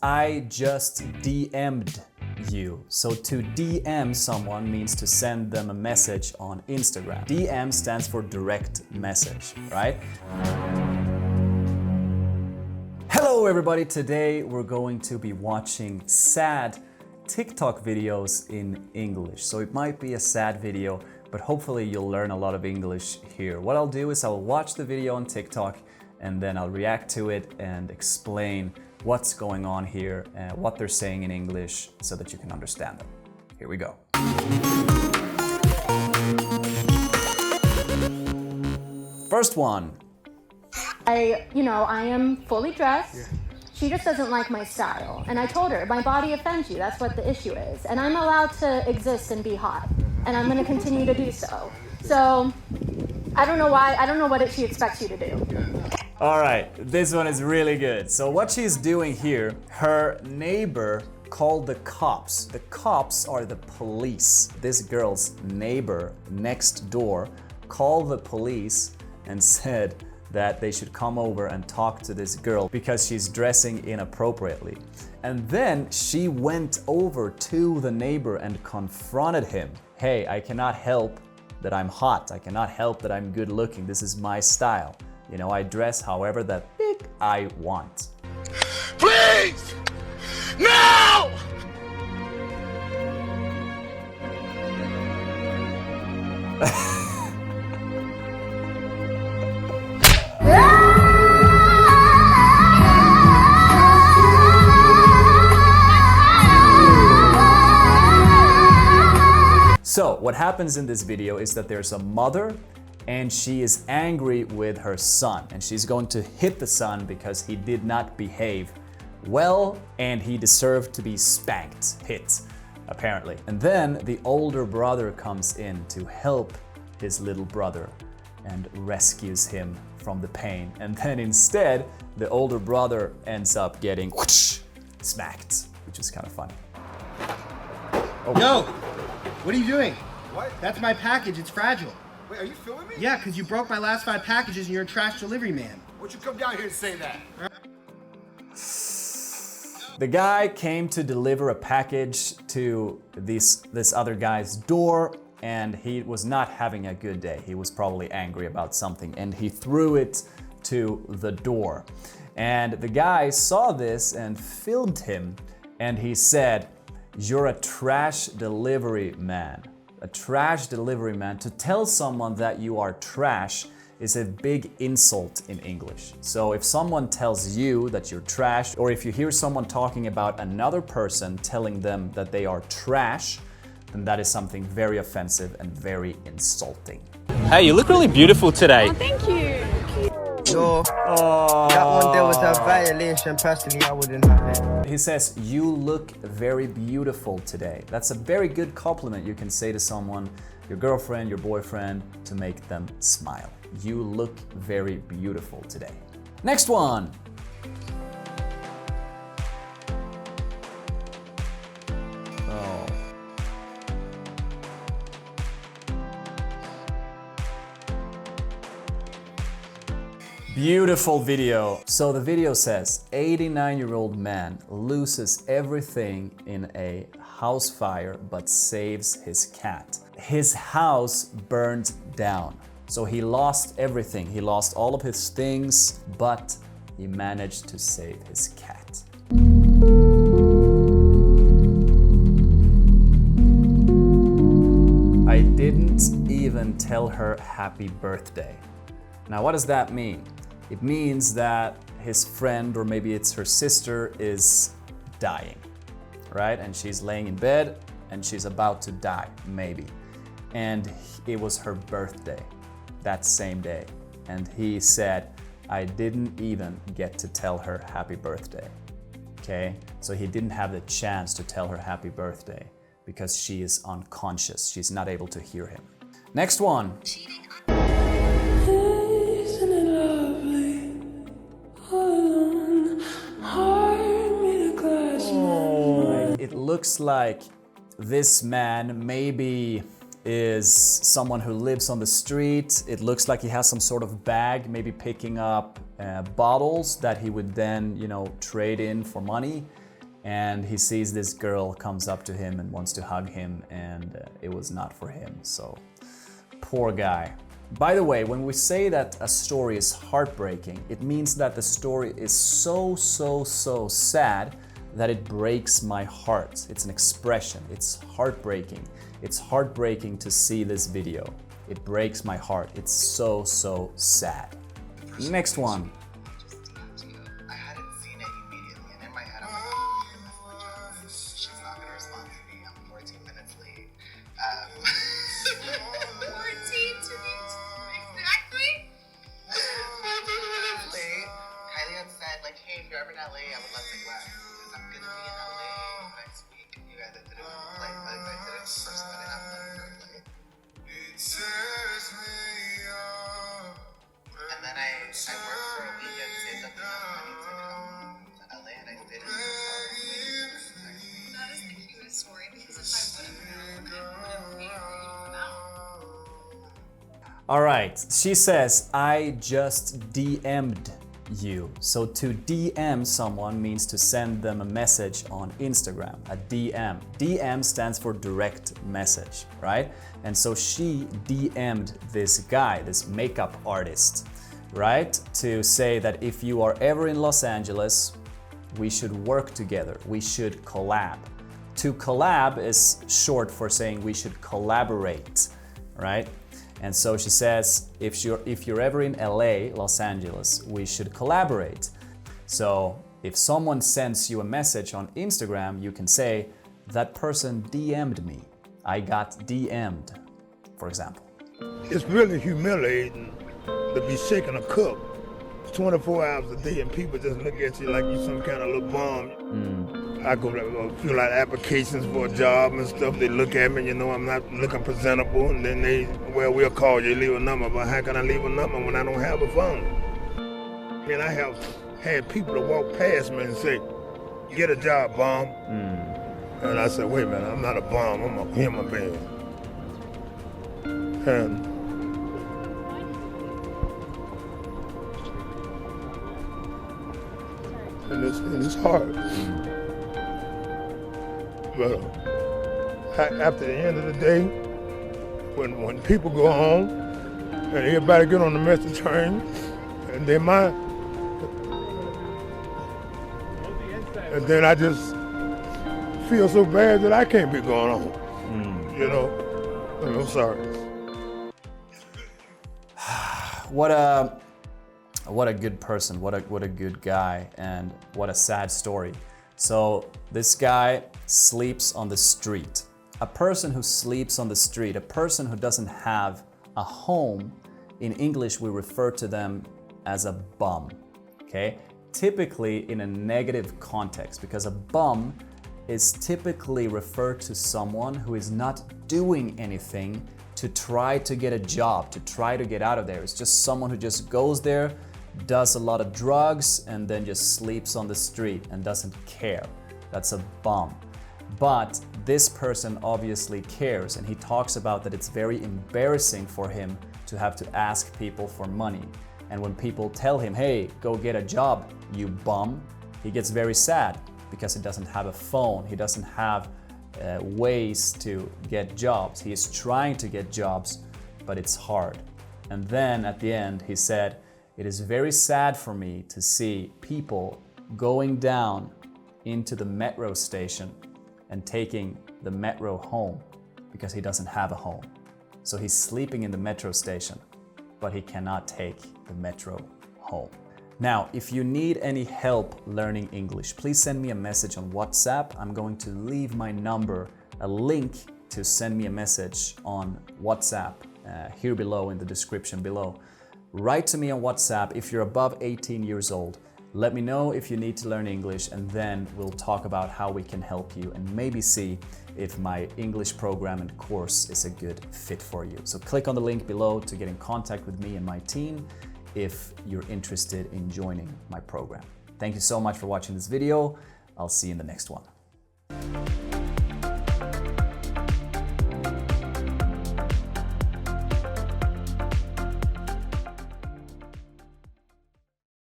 I just DM'd you. So to DM someone means to send them a message on Instagram. DM stands for direct message, right? Hello everybody, today we're going to be watching sad TikTok videos in English. So it might be a sad video, but hopefully you'll learn a lot of English here. What I'll do is I'll watch the video on TikTok and then I'll react to it and explain what's going on here and what they're saying in English so that you can understand them. Here we go. First one. I am fully dressed. Yeah. She just doesn't like my style. And I told her, my body offends you. That's what the issue is. And I'm allowed to exist and be hot. And I'm going to continue to do so. So, I don't know why. I don't know what she expects you to do. All right, this one is really good. So what she's doing here, her neighbor called the cops. The cops are the police. This girl's neighbor next door called the police and said that they should come over and talk to this girl because she's dressing inappropriately. And then she went over to the neighbor and confronted him. Hey, I cannot help that I'm hot. I cannot help that I'm good looking. This is my style. You know, I dress however that I want. Please! No! So what happens in this video is that there's a mother and she is angry with her son and she's going to hit the son because he did not behave well and he deserved to be spanked, hit, apparently. And then the older brother comes in to help his little brother and rescues him from the pain. And then instead, the older brother ends up getting whoosh, smacked, which is kind of funny. Oh. Yo, what are you doing? What? That's my package, it's fragile. Wait, are you filming me? Yeah, because you broke my last 5 packages and you're a trash delivery man. Why'd you come down here and say that? The guy came to deliver a package to this other guy's door and he was not having a good day. He was probably angry about something and he threw it to the door. And the guy saw this and filmed him and he said, "You're a trash delivery man." A trash delivery man. To tell someone that you are trash is a big insult in English. So if someone tells you that you're trash, or if you hear someone talking about another person telling them that they are trash, then that is something very offensive and very insulting. Hey, you look really beautiful today. Oh, thank you. So, that one there was a violation. Personally, I wouldn't have it. He says, "You look very beautiful today." That's a very good compliment you can say to someone, your girlfriend, your boyfriend, to make them smile. You look very beautiful today. Next one. Oh. Beautiful video. So the video says, 89-year-old man loses everything in a house fire but saves his cat. His house burned down. So he lost everything. He lost all of his things, but he managed to save his cat. I didn't even tell her happy birthday. Now, what does that mean? It means that his friend, or maybe it's her sister, is dying, right? And she's laying in bed and she's about to die, maybe. And it was her birthday that same day. And he said, I didn't even get to tell her happy birthday, okay? So he didn't have the chance to tell her happy birthday because she is unconscious. She's not able to hear him. Next one. It looks like this man maybe is someone who lives on the street. It looks like he has some sort of bag, maybe picking up bottles that he would then, trade in for money. and he sees this girl comes up to him and wants to hug him, and it was not for him. So poor guy. By the way, when we say that a story is heartbreaking, it means that the story is so sad that it breaks my heart. It's an expression. It's heartbreaking. It's heartbreaking to see this video. It breaks my heart. It's so sad. Next one. I hadn't seen it immediately, and in my head, I'm like, she's not gonna respond to me. I'm 14 minutes late. 14 to me, exactly. 14 minutes late. Kylie had said, like, hey, if you're ever in LA, I would love to go out. Because I'm gonna be in LA next week. You guys did it like I did it first, but I didn't have the third late. And then I worked for a weekend, saved up enough money to come to LA, and I stayed in the hotel. That is the cutest story, because if I would have known, I would have paid for you to come out. All right, she says, I just DM'd you. So to DM someone means to send them a message on Instagram, a DM. DM stands for direct message, right? And so she DM'd this guy, this makeup artist, right? To say that if you are ever in Los Angeles, we should work together, we should collab. To collab is short for saying we should collaborate, right? And so she says, if you're ever in LA, Los Angeles, we should collaborate. So if someone sends you a message on Instagram, you can say, that person DM'd me. I got DM'd, for example. It's really humiliating to be shaking a cup 24 hours a day and people just look at you like you some kind of little bum. I go fill out applications for a job and stuff. They look at me, you know, I'm not looking presentable, and then we'll call you, leave a number. But how can I leave a number when I don't have a phone? I mean, I have had people to walk past me and say, get a job, bum. And I said, wait a minute, I'm not a bum, I'm a human being. And it's hard. But after the end of the day, when people go home and everybody get on the metro train, and then I just feel so bad that I can't be going home. You know, and I'm sorry. What a good person, what a good guy, and what a sad story. So this guy sleeps on the street. A person who sleeps on the street, a person who doesn't have a home, in English we refer to them as a bum, okay? Typically in a negative context, because a bum is typically referred to someone who is not doing anything to try to get a job, to try to get out of there. It's just someone who just goes there, does a lot of drugs, and then just sleeps on the street and doesn't care. That's a bum. But this person obviously cares, and he talks about that it's very embarrassing for him to have to ask people for money. And when people tell him, hey, go get a job, you bum, he gets very sad because he doesn't have a phone, he doesn't have ways to get jobs. He is trying to get jobs, but it's hard. And then at the end, he said, it is very sad for me to see people going down into the metro station and taking the metro home because he doesn't have a home. So he's sleeping in the metro station, but he cannot take the metro home. Now, if you need any help learning English, please send me a message on WhatsApp. I'm going to leave my number, a link to send me a message on WhatsApp here below in the description below. Write to me on WhatsApp if you're above 18 years old. Let me know if you need to learn English, and then we'll talk about how we can help you and maybe see if my English program and course is a good fit for you. So click on the link below to get in contact with me and my team if you're interested in joining my program. Thank you so much for watching this video. I'll see you in the next one.